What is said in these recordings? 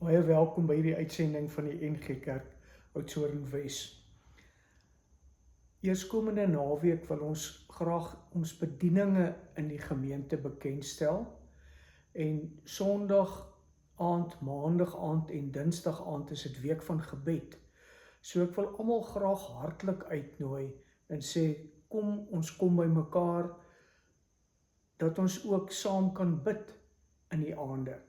Baie welkom by die uitsending van die NG Kerk Oudtshoorn Wes. Eerskomende naweek wil ons graag ons bedieninge in die gemeente bekendstel en Sondag aand, Maandag aand en Dinsdag aand is dit week van gebed. So ek wil almal graag hartlik uitnooi en sê ons kom by mekaar dat ons ook saam kan bid in die aande.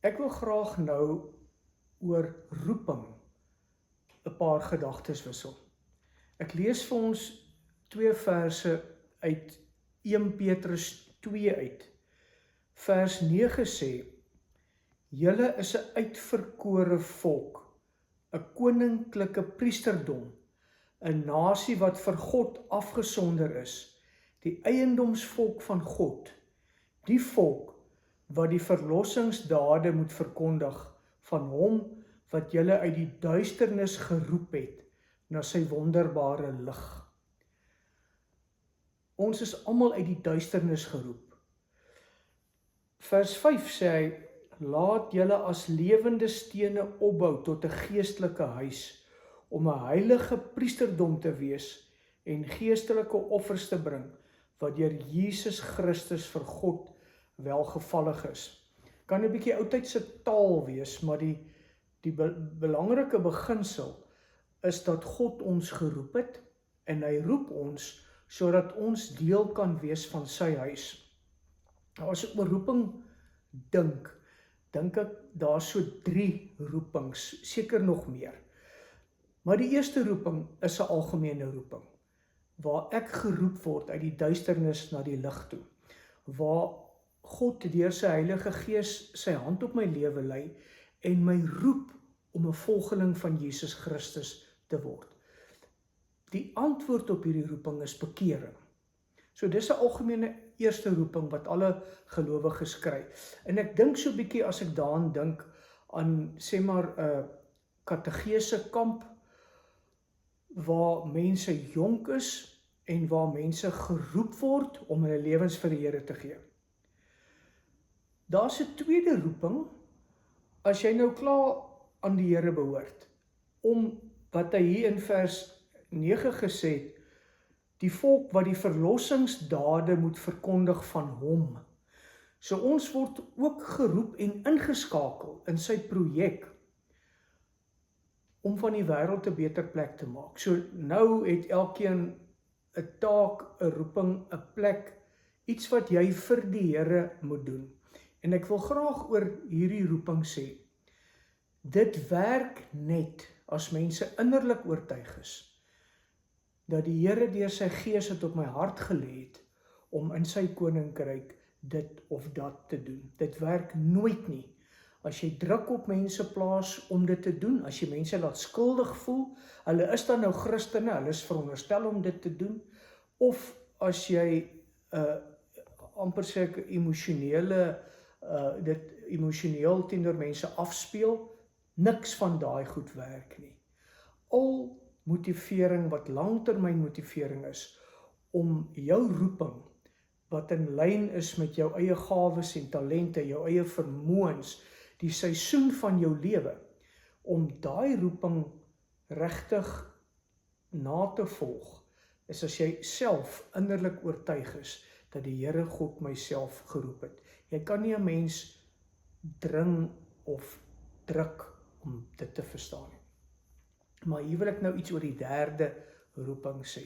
Ek wil graag nou oor roeping 'n paar gedagtes wissel. Ek lees vir ons 2 verse uit 1 Petrus 2 uit. Vers 9 sê: Julle is 'n uitverkore volk, 'n koninklike priesterdom, 'n nasie wat vir God afgesonder is, die eiendomsvolk van God, die volk wat die verlossingsdade moet verkondig van hom wat julle uit die duisternis geroep het na sy wonderbare lig. Ons is almal uit die duisternis geroep. Vers 5 sê hy: Laat julle as lewende stene opbou tot 'n geestelike huis, om 'n heilige priesterdom te wees en geestelike offers te bring, wat deur Jesus Christus vir God welgevallig is. Kan 'n bietjie oudtydse taal wees, maar die belangrike beginsel is dat God ons geroep het en hy roep ons sodat ons deel kan wees van sy huis. Nou, as ek oor roeping dink ek daar so 3 roepings, seker nog meer. Maar die eerste roeping is 'n algemene roeping, waar ek geroep word uit die duisternis na die lig toe, waar God deur sy Heilige Gees sy hand op my lewe lê en my roep om 'n volgeling van Jesus Christus te word. Die antwoord op hierdie roeping is bekering. So dis 'n algemene eerste roeping wat alle gelowiges kry. En ek dink so 'n bietjie as ek daaraan dink aan sê maar 'n kategese kamp waar mense jonk is en waar mense geroep word om hulle lewens vir die Here te gee. Daar's 'n tweede roeping as jy nou klaar aan die Here behoort, om wat hy hier in vers 9 gesê het, die volk wat die verlossingsdade moet verkondig van hom. So ons word ook geroep en ingeskakel in sy projek om van die wêreld 'n beter plek te maak. So nou het elkeen 'n taak, 'n roeping, 'n plek, iets wat jy vir die Here moet doen. En ek wil graag oor hierdie roeping sê, dit werk net as mense innerlik oortuig is dat die Here deur sy Gees het op my hart gelê het om in sy koninkryk dit of dat te doen. Dit werk nooit nie as jy druk op mense plaas om dit te doen, as jy mense laat skuldig voel, hulle is dan nou Christene, hulle is veronderstel om dit te doen, of as jy amper sê ek dit emosioneel teenoor mense afspeel, niks van daai goed werk nie. Al motivering wat langtermyn motivering is om jou roeping wat in lyn is met jou eie gawes en talente, jou eie vermoëns, die seisoen van jou lewe, om daai roeping regtig na te volg, is as jy self innerlik oortuig is dat die Here God myself geroep het. Jy kan nie 'n mens dring of druk om dit te verstaan nie. Maar hier wil ek nou iets oor die derde roeping sê.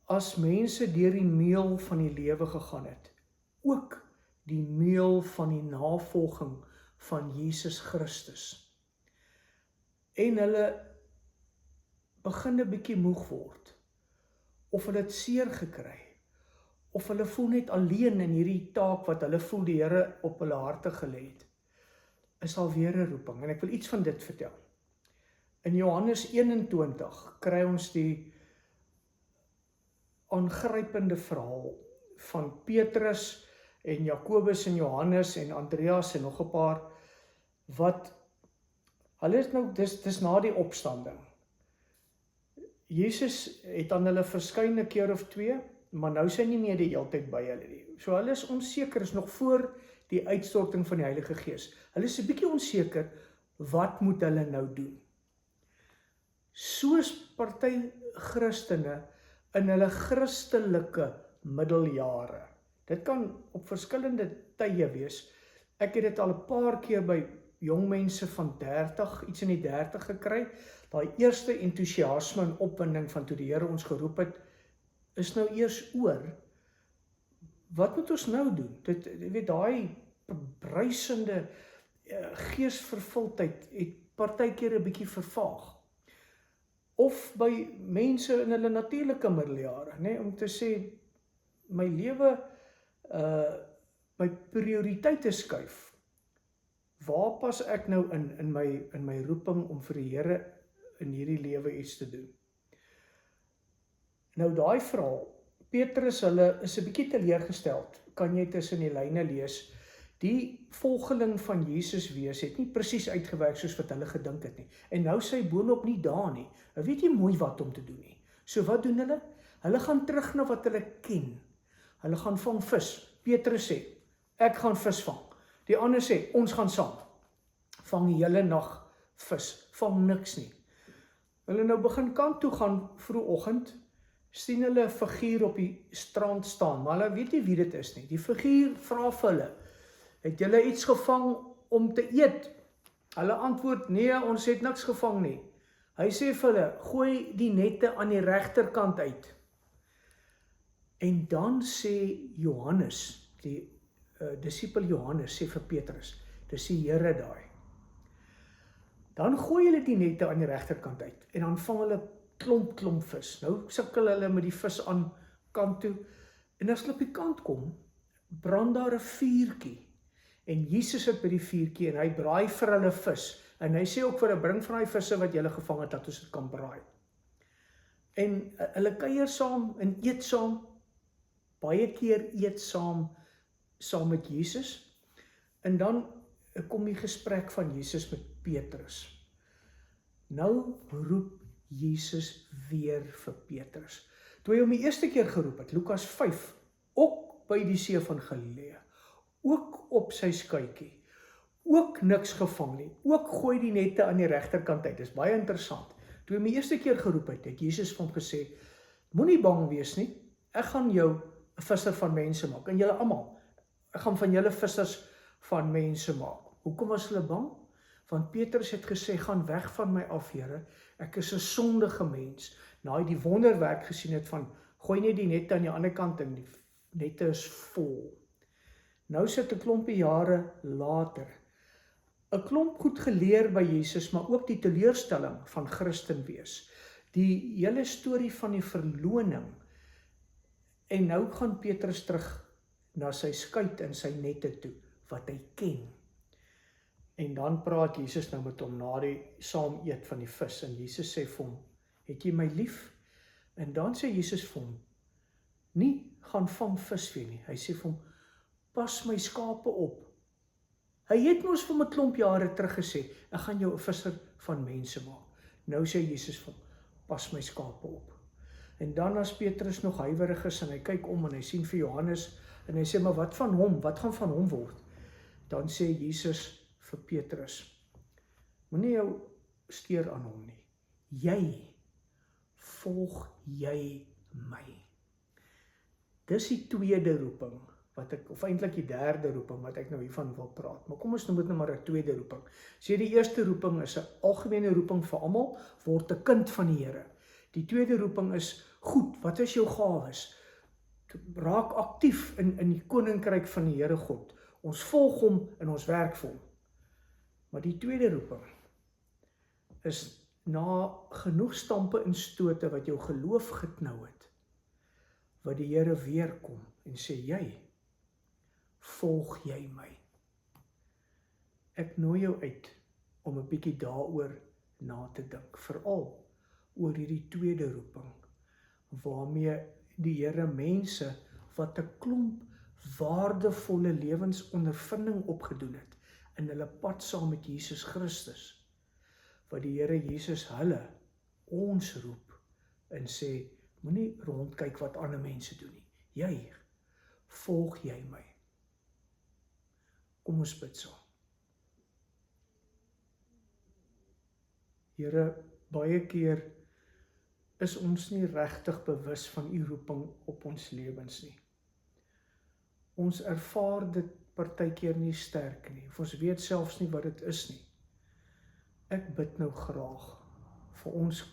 As mense deur die meel van die lewe gegaan het, ook die meel van die navolging van Jesus Christus, en hulle begin 'n bietjie moeg word, of hulle het seer gekry, of hulle voel net alleen in hierdie taak wat hulle voel die Here op hulle harte gelê het, is alweer 'n roeping, en ek wil iets van dit vertel. In Johannes 21 kry ons die aangrypende verhaal van Petrus en Jakobus en Johannes en Andreas en nog 'n paar, wat hulle is nou, dis na die opstanding. Jesus het aan hulle verskyn 'n keer of 2, maar nou is hy nie meer die heeltyd by hulle nie. So hulle is onseker, is nog voor die uitstorting van die Heilige Gees. Hulle is 'n bietjie onseker, wat moet hulle nou doen? Soos party Christene in hulle Christelike middeljare. Dit kan op verskillende tye wees. Ek het dit al 'n paar keer by jong mense van 30, iets in die 30 gekry. Daai eerste entoesiasme en opwinding van toe die Here ons geroep het, is nou eers oor. Wat moet ons nou doen? Jy weet, daai bruisende geesvervuldheid het partykeer 'n bietjie vervaag. Of by mense in hulle natuurlike middeljare, nê, om te sê, my lewe, my prioriteite skuif. Waar pas ek nou in my roeping om vir die Here in hierdie lewe iets te doen? Nou daai verhaal, Petrus, hulle is 'n bietjie teleurgesteld, kan jy tussen die lyne lees. Die volgeling van Jesus wees het nie presies uitgewerk soos wat hulle gedink het nie. En nou sy boonop nie daar nie. Nou weet jy mooi wat om te doen nie. So wat doen hulle? Hulle gaan terug na wat hulle ken. Hulle gaan vang vis. Petrus sê, ek gaan vis vang. Die ander sê, ons gaan saam. Vang die hele nag vis. Vang niks nie. Hulle nou begin kant toe gaan vroegoggend, sien hulle 'n figuur op die strand staan, maar hulle weet nie wie dit is nie. Die figuur vra vir hulle, het julle iets gevang om te eet? Hulle antwoord, nee, ons het niks gevang nie. Hy sê vir hulle, gooi die nette aan die regterkant uit. En dan sê Johannes, die disipel Johannes, sê vir Petrus, dis die Here daai. Dan gooi hulle die nette aan die regterkant uit, en dan vang hulle klomp vis. Nou sukkel hulle met die vis aan kant toe, en as hulle op die kant kom, brand daar 'n vuurtjie. En Jesus sit by die vuurtjie, en hy braai vir hulle vis. En hy sê ook vir hulle, bring van die visse wat julle gevang het, dat ons dit kan braai. En hulle kuier saam en eet saam, baie keer eet saam met Jesus. En dan kom die gesprek van Jesus met Petrus. Nou roep Jesus weer vir Petrus. Toe hy hom die eerste keer geroep het, Lukas 5, ook by die see van Galilea, ook op sy skuitjie, ook niks gevang nie, ook gooi die nette aan die regterkant uit. Dis baie interessant. Toe hy hom die eerste keer geroep het, het Jesus vir hom gesê, moenie bang wees nie, ek gaan jou 'n visser van mense maak, en julle almal, ek gaan van julle vissers van mense maak. Hoekom was hulle bang? Want Petrus het gesê, gaan weg van my af, Here, ek is 'n sondige mens. Na hy die wonderwerk gesien het van, gooi net die nette aan die ander kant en die nette is vol. Nou sit 'n klompie jare later, 'n klomp goed geleer by Jesus, maar ook die teleurstelling van Christen wees. Die hele storie van die verloning. En nou gaan Petrus terug na sy skuit en sy nette toe, wat hy ken. En dan praat Jesus nou met hom na die saam eet van die vis, en Jesus sê vir hom, het jy my lief? En dan sê Jesus vir hom, nie gaan vang vis weer nie. Hy sê vir hom, pas my skape op. Hy het mos vir 'n klomp jare terug gesê, ek gaan jou 'n visser van mense maak. Nou sê Jesus vir hom, pas my skape op. En dan as Petrus nog huiwerig is, en hy kyk om, en hy sien vir Johannes, en hy sê, maar wat van hom? Wat gaan van hom word? Dan sê Jesus vir Petrus, moenie jou steur aan hom nie. Volg jy my. Dis die tweede roeping, of eintlik die derde roeping, wat ek nou hiervan wil praat. Maar kom ons noem dit nou maar 'n tweede roeping. So die eerste roeping is 'n algemene roeping vir almal, word 'n kind van die Here. Die tweede roeping is, goed, wat is jou gawes? Raak aktief in die koninkryk van die Here God. Ons volg hom en ons werk vir hom. Maar die tweede roeping is, na genoeg stampe en stote wat jou geloof geknou het, wat die Here weer kom en sê, volg jy my. Ek nooi jou uit om 'n bietjie daaroor na te dink, veral oor hierdie tweede roeping, waarmee die Here mense wat 'n klomp waardevolle lewensondervinding opgedoen het in hulle pad saam met Jesus Christus, wat die Here Jesus ons roep en sê, moenie rondkyk wat ander mense doen nie. Volg jy my. Kom ons bid saam. Here, baie keer is ons nie regtig bewus van u roeping op ons lewens nie. Ons ervaar dit partykeer nie sterk nie, of ons weet selfs nie wat dit is nie. Ek bid nou graag vir ons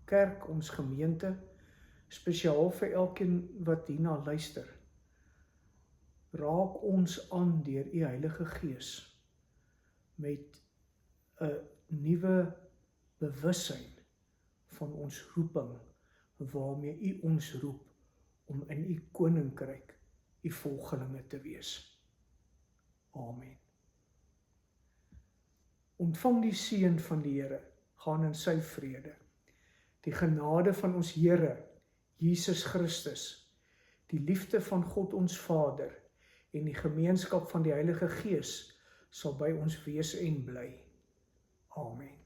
kerk, ons gemeente, spesiaal vir elkeen wat hierna luister. Raak ons aan deur u Heilige Gees met 'n nuwe bewussyn van ons roeping, waarmee u ons roep om in u koninkryk u volgelinge te wees. Amen. Ontvang die seën van die Here, gaan in sy vrede. Die genade van ons Here, Jesus Christus, die liefde van God ons Vader en die gemeenskap van die Heilige Gees sal by ons wees en bly. Amen.